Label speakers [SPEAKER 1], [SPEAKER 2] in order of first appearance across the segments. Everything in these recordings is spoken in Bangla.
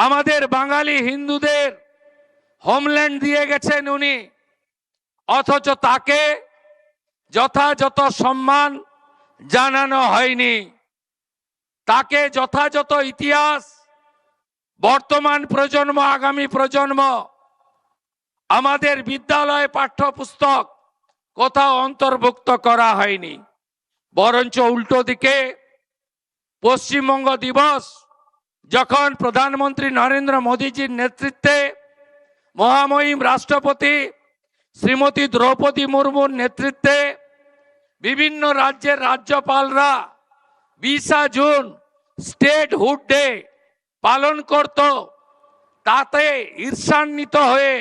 [SPEAKER 1] আমাদের বাঙালি হিন্দুদের হোমল্যান্ড দিয়ে গেছেন উনি, অথচ তাকে যথাযথ সম্মান জানানো হয়নি। তাকে যথাযথ ইতিহাস বর্তমান প্রজন্ম, আগামী প্রজন্ম, আমাদের বিদ্যালয় পাঠ্যপুস্তক কোথাও অন্তর্ভুক্ত করা হয়নি। বরঞ্চ উল্টো দিকে পশ্চিমবঙ্গ দিবস যখন প্রধানমন্ত্রী নরেন্দ্র মোদীজির নেতৃত্বে মহামহিম রাষ্ট্রপতি শ্রীমতী দ্রৌপদী মুর্মুর নেতৃত্বে বিভিন্ন রাজ্যের রাজ্যপালরা 20 জুন স্টেটহুড ডে পালন করত, তাতে ঈর্ষান্বিত হয়ে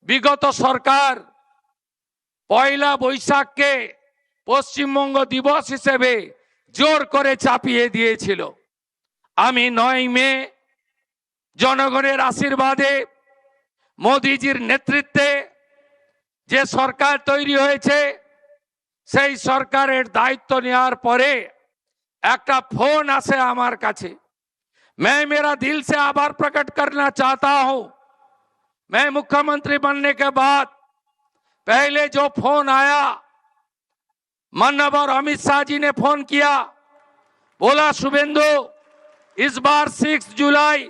[SPEAKER 1] বিগত সরকার পয়লা বৈশাখকে পশ্চিমবঙ্গ দিবস হিসেবে জোর করে চাপিয়ে দিয়েছিল। আমি 9 মে জনগণের আশীর্বাদে মোদিজির নেতৃত্বে যে সরকার তৈরি হয়েছে সেই সরকারের দায়িত্ব নেওয়ার পরে একটা फोन আসে আমার কাছে। मैं मेरा दिल से आभार प्रकट करना चाहता हूं। मैं मुख्यमंत्री बनने के बाद पहले जो फोन आया, माननीय अमित शाह जी ने फोन किया, बोला शुभेंदु इस बार 6 जुलाई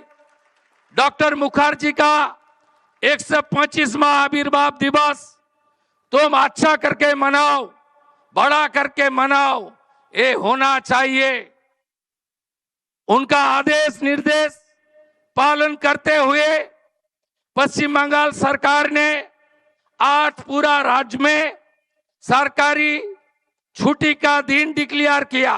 [SPEAKER 1] डॉक्टर मुखर्जी का 125वां आविर्भाव दिवस तुम अच्छा करके मनाओ, बड़ा करके मनाओ, ये होना चाहिए। उनका आदेश निर्देश पालन करते हुए पश्चिम बंगाल सरकार ने 8 पूरा राज्य में सरकारी छुट्टी का दिन डिक्लेयर किया।